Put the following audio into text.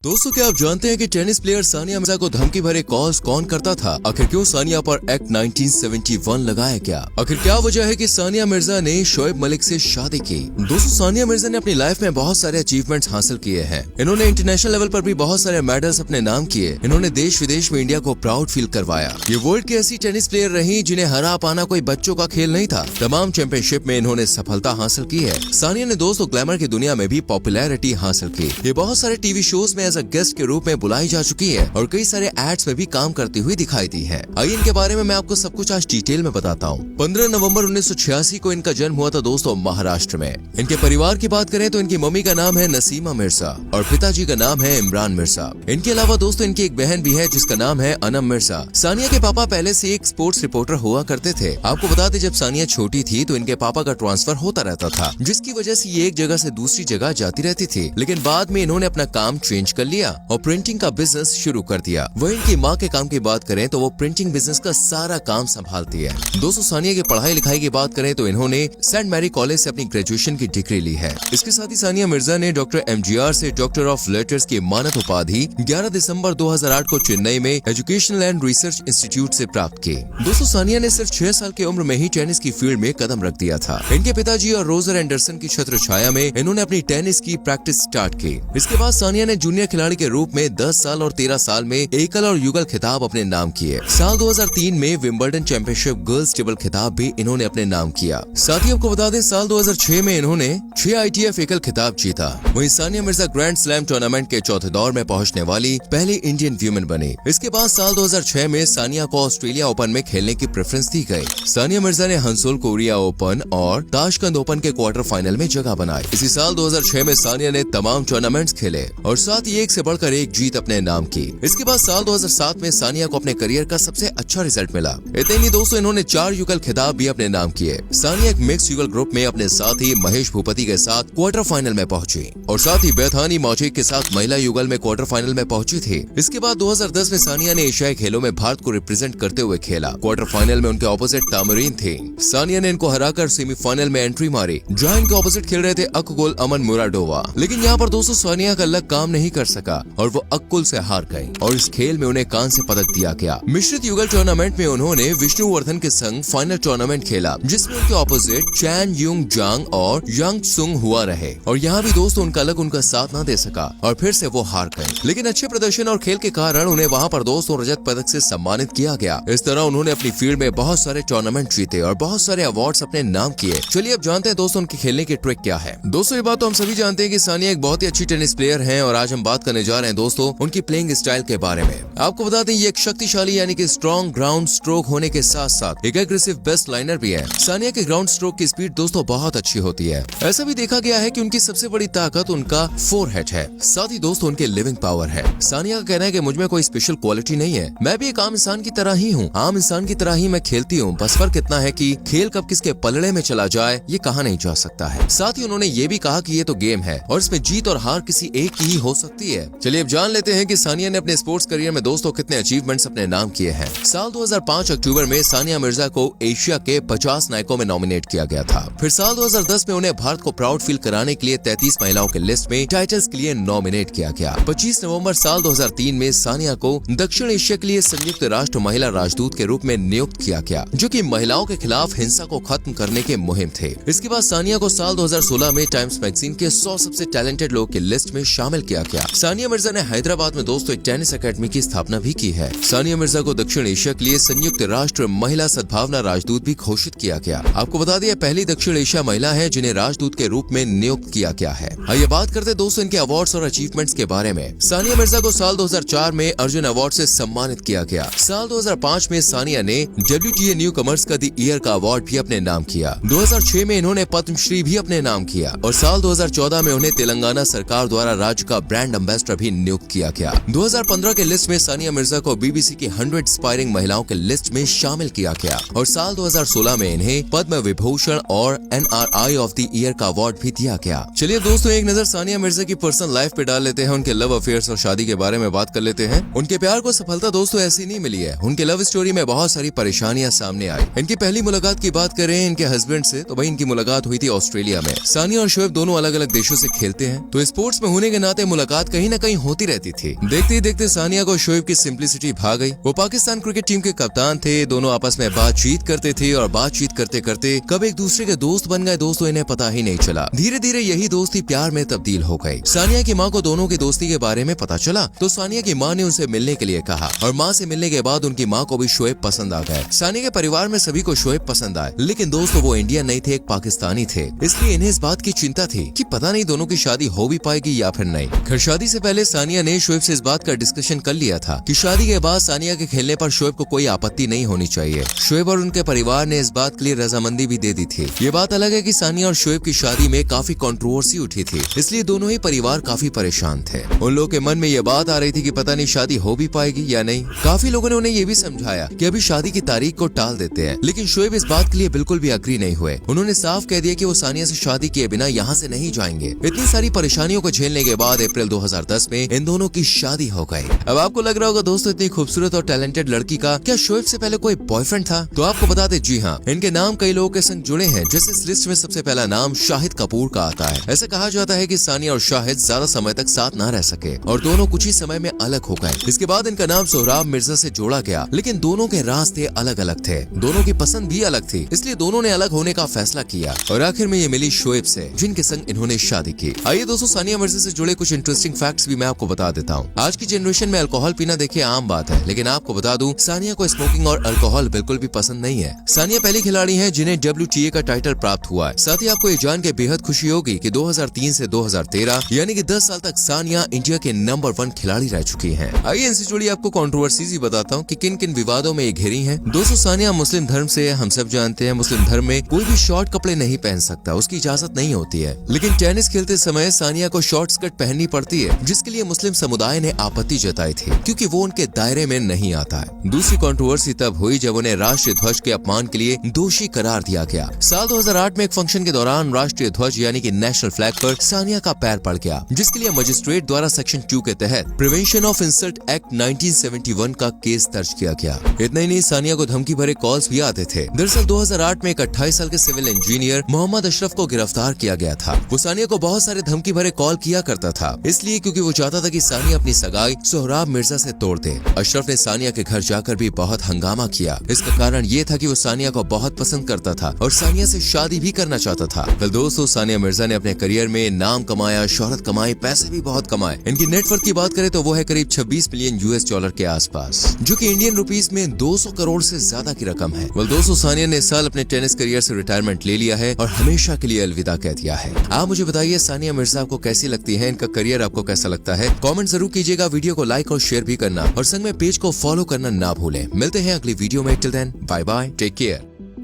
दोस्तों, क्या आप जानते हैं कि टेनिस प्लेयर सानिया मिर्जा को धमकी भरे कॉल्स कौन करता था? आखिर क्यों सानिया पर एक्ट 1971 लगाया गया? आखिर क्या वजह है कि सानिया मिर्जा ने शोएब मलिक से शादी की? दोस्तों, सानिया मिर्जा ने अपनी लाइफ में बहुत सारे अचीवमेंट्स हासिल किए हैं। इन्होंने इंटरनेशनल लेवल पर भी बहुत सारे मेडल्स अपने नाम किए। इन्होंने देश विदेश में इंडिया को प्राउड फील करवाया। ये वर्ल्ड की ऐसी टेनिस प्लेयर रही जिन्हें हरा पाना कोई बच्चों का खेल नहीं था। तमाम चैंपियनशिप में इन्होंने सफलता हासिल की है। सानिया ने दोस्तों ग्लैमर की दुनिया में भी पॉपुलैरिटी हासिल की। ये बहुत सारे टीवी शोज में एज अ गेस्ट के रूप में बुलाई जा चुकी है और कई सारे एड्स में भी काम करती हुई दिखाई दी है। आइए इनके बारे में मैं आपको सब कुछ आज डिटेल में बताता हूँ। 15 नवंबर 1986 को इनका जन्म हुआ था दोस्तों महाराष्ट्र में। इनके परिवार की बात करें तो इनकी मम्मी का नाम है नसीमा मिर्जा और पिताजी का नाम है इमरान मिर्जा। इनके अलावा दोस्तों इनकी एक बहन भी है जिसका नाम है अनम मिर्जा। सानिया के पापा पहले से एक स्पोर्ट्स रिपोर्टर हुआ करते थे। आपको बता दें, जब सानिया छोटी थी तो इनके पापा का ट्रांसफर होता रहता था, जिसकी वजह से ये एक जगह से दूसरी जगह जाती रहती थी। लेकिन बाद में इन्होंने अपना काम चेंज कर लिया और प्रिंटिंग का बिजनेस शुरू कर दिया। वहीं इनकी माँ के काम की बात करें तो वो प्रिंटिंग बिजनेस का सारा काम संभालती है। दोस्तों, सानिया की पढ़ाई लिखाई की बात करें तो इन्होंने सेंट मैरी कॉलेज से अपनी ग्रेजुएशन की डिग्री ली है। इसके साथ ही सानिया मिर्जा ने डॉक्टर MGR से डॉक्टर ऑफ लेटर्स की मानद उपाधि 11 दिसंबर 2008 को चेन्नई में एजुकेशनल एंड रिसर्च इंस्टीट्यूट से प्राप्त की। दोस्तों, सानिया ने सिर्फ 6 साल की उम्र में ही टेनिस की फील्ड में कदम रख दिया था। इनके पिताजी और रोजर एंडरसन की छत्र छाया में इन्होंने अपनी टेनिस की प्रैक्टिस स्टार्ट की। इसके बाद सानिया ने जूनियर खिलाड़ी के रूप में 10 साल और 13 साल में एकल और युगल खिताब अपने नाम किए। साल 2003 में विंबलडन चैंपियनशिप गर्ल्स टेबल खिताब भी इन्होंने अपने नाम किया। साथ ही आपको बता दें, साल 2006 में इन्होंने 6 ITF एकल खिताब जीता। वहीं Sania Mirza grand slam tournament के चौथे दौर में पहुंचने वाली पहली इंडियन वुमेन बनी। इसके बाद साल 2006 में सानिया को ऑस्ट्रेलिया ओपन में खेलने की प्रेफरेंस दी गई। सानिया मिर्जा ने हंसोल कोरिया ओपन और ताशकंद ओपन के क्वार्टर फाइनल में जगह बनाई। इसी साल 2006 में सानिया ने तमाम टूर्नामेंट्स खेले और साथ ही एक से बढ़कर एक जीत अपने नाम की। इसके बाद साल 2007 में सानिया को अपने करियर का सबसे अच्छा रिजल्ट मिला। इतने ही दोस्तों, इन्होंने 4 युगल खिताब भी अपने नाम किए। सानिया एक मिक्स युगल ग्रुप में अपने साथी महेश भूपति के साथ क्वार्टर फाइनल में पहुंची और साथ ही बेथानी मौजिक के साथ महिला युगल में क्वार्टर फाइनल में पहुंची थी। इसके बाद 2010 में सानिया ने एशियाई खेलों में भारत को रिप्रेजेंट करते हुए खेला। क्वार्टर फाइनल में उनके ऑपोजिट तामरीन थी। सानिया ने इनको हराकर सेमीफाइनल में एंट्री मारी, जहां इनके ऑपोजिट खेल रहे थे अकगुल अमन मुराडोवा। लेकिन यहाँ पर दोस्तों सानिया का लक काम नहीं कर सका और वो अक्कुल से हार गई और इस खेल में उन्हें कांस्य पदक दिया गया। मिश्रित युगल टूर्नामेंट में उन्होंने विष्णुवर्धन के संग फाइनल टूर्नामेंट खेला, जिसमें उनके ऑपोजिट चैन युंग जांग और यांग सुंग हुआ रहे और यहाँ भी दोस्तों उनका लक उनका साथ न दे सका और फिर से वो हार गए। लेकिन अच्छे प्रदर्शन और खेल के कारण उन्हें वहाँ पर दोस्तों रजत पदक से सम्मानित किया गया। इस तरह उन्होंने अपनी फील्ड में बहुत सारे टूर्नामेंट जीते और बहुत सारे अवार्ड्स अपने नाम किए। चलिए अब जानते हैं दोस्तों उनके खेलने की ट्रिक क्या है। दोस्तों, ये बात तो हम सभी जानते हैं कि सानिया एक बहुत ही अच्छी टेनिस प्लेयर हैं और आज हम बात करने जा रहे हैं दोस्तों उनकी प्लेइंग स्टाइल के बारे में। आपको बता दें, ये एक शक्तिशाली यानी कि स्ट्रॉन्ग ग्राउंड स्ट्रोक होने के साथ साथ एक एग्रेसिव बेस्ट लाइनर भी है। सानिया के ग्राउंड स्ट्रोक की स्पीड दोस्तों बहुत अच्छी होती है। ऐसा भी देखा गया है कि उनकी सबसे बड़ी ताकत उनका फोरहेड है। साथ ही दोस्तों उनके लिविंग पावर है। सानिया का कहना है कि मुझ में कोई स्पेशल क्वालिटी नहीं है, मैं भी एक आम इंसान की तरह ही हूँ। आम इंसान की तरह ही मैं खेलती हूँ, बस फर्क इतना है कि खेल कब किसके पलड़े में चला जाए ये कहा नहीं जा सकता है। साथ ही उन्होंने ये भी कहा कि ये तो गेम है और इसमें जीत और हार किसी एक की ही हो सकती है। चलिए अब जान लेते हैं कि सानिया ने अपने स्पोर्ट्स करियर में दोस्तों कितने अचीवमेंट्स अपने नाम किए हैं। साल 2005 अक्टूबर में सानिया मिर्जा को एशिया के 50 नायकों में नॉमिनेट किया गया था। फिर साल 2010 में उन्हें भारत को प्राउड फील कराने के लिए 33 महिलाओं के लिस्ट में टाइटल्स के लिए नॉमिनेट किया गया। 25 नवंबर साल 2003 में सानिया को दक्षिण एशिया के लिए संयुक्त राष्ट्र महिला राजदूत के रूप में नियुक्त किया गया, जो कि महिलाओं के खिलाफ हिंसा को खत्म करने के मुहिम थे। इसके बाद सानिया को साल 2016 में टाइम्स मैगजीन के 100 सबसे टैलेंटेड लोग की लिस्ट में शामिल किया गया। सानिया मिर्जा ने हैदराबाद में दोस्तों एक टेनिस एकेडमी की स्थापना भी की है। सानिया मिर्जा को दक्षिण एशिया के लिए संयुक्त राष्ट्र महिला सद्भावना राजदूत भी घोषित किया गया। आपको बता दें, पहली दक्षिण एशिया महिला है जिन्हें राजदूत के रूप में नियुक्त किया गया है। आइए बात करते हैं दोस्तों इनके अवार्ड्स और अचीवमेंट्स के बारे में। सानिया मिर्जा को साल 2004 में अर्जुन अवार्ड से सम्मानित किया गया। साल 2005 में सानिया ने WTA न्यू कमर्स का द ईयर का अवार्ड भी अपने नाम किया। 2006 में इन्होंने पद्मश्री भी अपने नाम किया और साल 2014 में उन्हें तेलंगाना सरकार द्वारा राज्य का ब्रांड एम्बेसडर भी नियुक्त किया गया। 2015 के लिस्ट में सानिया मिर्जा को BBC की 100 इंस्पायरिंग महिलाओं के लिस्ट में शामिल किया गया और साल 2016 में इन्हें पद्म विभूषण और NRI ऑफ द ईयर का अवार्ड भी दिया गया। चलिए दोस्तों एक नजर सानिया मिर्जा की पर्सनल लाइफ पे डाल लेते हैं। उनके लव अफेयर्स और शादी के बारे में बात कर लेते हैं। उनके प्यार को सफलता दोस्तों ऐसी नहीं मिली है। उनके लव स्टोरी में बहुत सारी परेशानियां सामने आई। इनकी पहली मुलाकात की बात करें इनके हस्बैंड से तो भाई इनकी मुलाकात हुई थी ऑस्ट्रेलिया में। सानिया और शोएब दोनों अलग अलग देशों से खेलते हैं तो स्पोर्ट्स में होने के नाते मुलाकात कहीं न कहीं होती रहती थी। देखते ही देखते सानिया को शोएब की सिंप्लिसिटी भा गई। वो पाकिस्तान क्रिकेट टीम के कप्तान थे, दोनों आपस में बातचीत करते थे और बातचीत करते करते कब एक दूसरे के दोस्त बन गए दोस्तों इन्हें पता ही नहीं चला। धीरे धीरे यही दोस्ती प्यार में तब्दील हो गई। सानिया की माँ को दोनों की दोस्ती के बारे में पता चला तो सानिया की माँ ने उनसे मिलने के लिए कहा और माँ से मिलने के बाद उनकी माँ को भी शोएब पसंद आ गए। सानिया के परिवार में सभी को शोएब पसंद आए, लेकिन दोस्तों वो इंडियन नहीं थे, एक पाकिस्तानी थे, इसलिए इन्हें इस बात की चिंता थी कि पता नहीं दोनों की शादी हो भी पाएगी या फिर नहीं। खैर शादी से पहले सानिया ने शोएब से इस बात का डिस्कशन कर लिया था कि शादी के बाद सानिया के खेलने पर शोएब को कोई आपत्ति नहीं होनी चाहिए। शोएब और उनके परिवार ने इस बात के लिए रजामंदी भी दे दी थी। ये बात अलग है कि सानिया और शोएब की शादी में काफी कंट्रोवर्सी उठी थी, इसलिए दोनों ही परिवार काफी परेशान थे। उन लोगों के मन में ये बात आ रही थी कि पता नहीं शादी हो भी पाएगी या नहीं। काफी लोगों ने उन्हें ये भी समझाया कि अभी शादी की तारीख को टाल देते हैं, लेकिन शोएब इस बात के लिए बिल्कुल भी अग्री नहीं हुए। उन्होंने साफ कह दिया कि वो सानिया से शादी किए बिना यहाँ से नहीं जाएंगे। इतनी सारी परेशानियों को झेलने के बाद अप्रैल 2010 में इन दोनों की शादी हो गई। अब आपको लग रहा होगा दोस्तों इतनी खूबसूरत और टैलेंटेड लड़की का क्या शोएब से पहले कोई बॉयफ्रेंड था? तो आपको बता दे जी हाँ, इनके नाम कई लोगों के संग जुड़े हैं। जैसे इस लिस्ट में सबसे पहला नाम शाहिद कपूर का आता है। ऐसा कहा जाता है कि सानिया और शाहिद ज्यादा समय तक साथ न रह सके और दोनों कुछ ही समय में अलग हो गए। इसके बाद इनका नाम सोहराब मिर्जा से जोड़ा गया, लेकिन दोनों के रास्ते अलग अलग थे, दोनों की पसंद भी अलग थी, इसलिए दोनों ने अलग होने का फैसला किया और आखिर में ये मिली शोएब से, जिनके संग इन्होंने शादी की। आइए दोस्तों सानिया मिर्जा से जुड़े कुछ इंटरेस्टिंग फैक्ट्स भी मैं आपको बता देता हूँ। आज की जनरेशन में अल्कोहल पीना देखिए आम बात है, लेकिन आपको बता दूं सानिया को स्मोकिंग और अल्कोहल बिल्कुल भी पसंद नहीं है। सानिया पहली खिलाड़ी है जिन्हें WTA का टाइटल प्राप्त हुआ है। साथ ही आपको ये जान के बेहद खुशी होगी कि 2003 से 2013 यानी कि 10 साल तक सानिया इंडिया के नंबर 1 खिलाड़ी रह चुकी हैं। आइए इनसे जुड़ी आपको कंट्रोवर्सीज ही बताता हूँ कि किन किन विवादों में ये घिरी हैं। दोस्तों सानिया मुस्लिम धर्म से, हम सब जानते हैं मुस्लिम धर्म में कोई भी शॉर्ट कपड़े नहीं पहन सकता, उसकी इजाजत नहीं होती है, लेकिन टेनिस खेलते समय सानिया को शॉर्ट स्कर्ट पहननी पड़ती है, जिसके लिए मुस्लिम समुदाय ने आपत्ति जताई थी क्योंकि वो उनके दायरे में नहीं आता है। दूसरी कंट्रोवर्सी तब हुई जब उन्हें राष्ट्रीय ध्वज के अपमान के लिए दोषी करार दिया गया। साल 2008 में एक फंक्शन के दौरान राष्ट्रीय ध्वज यानी कि नेशनल फ्लैग पर सानिया का पैर पड़ गया, जिसके लिए मजिस्ट्रेट द्वारा सेक्शन 2 के तहत प्रिवेंशन ऑफ इंसल्ट एक्ट 1971 का केस दर्ज किया गया। इतना ही नहीं, सानिया को धमकी भरे कॉल्स भी आते थे। दरअसल 2008 में एक 28 साल के सिविल इंजीनियर मोहम्मद अशरफ को गिरफ्तार किया गया था। वो सानिया को बहुत सारे धमकी भरे कॉल किया करता था, इसलिए क्योंकि वो चाहता था कि सानिया अपनी सगाई सोहराब मिर्जा से तोड़ दे। अशरफ ने सानिया के घर जाकर भी बहुत हंगामा किया। इसका कारण ये था कि वो सानिया को बहुत पसंद करता था और सानिया से शादी भी करना चाहता था। कल दोस्तों सानिया मिर्जा ने अपने करियर में नाम कमाया, शोहरत कमाई, पैसे भी बहुत कमाए। इनकी नेटवर्थ की बात करें तो वो है करीब 26 मिलियन US डॉलर के आसपास, जो कि इंडियन रुपीस में 200 करोड़ से ज्यादा की रकम है। दोस्तों सानिया ने इस साल अपने टेनिस करियर से रिटायरमेंट ले लिया है और हमेशा के लिए अलविदा कह दिया है। आप मुझे बताइए सानिया मिर्जा आपको कैसी लगती है, इनका करियर आपको कैसा लगता है? कमेंट जरूर कीजिएगा, वीडियो को लाइक और शेयर भी करना और संग में पेज को फॉलो करना ना भूलें। मिलते हैं अगली वीडियो में, till then bye bye, take care.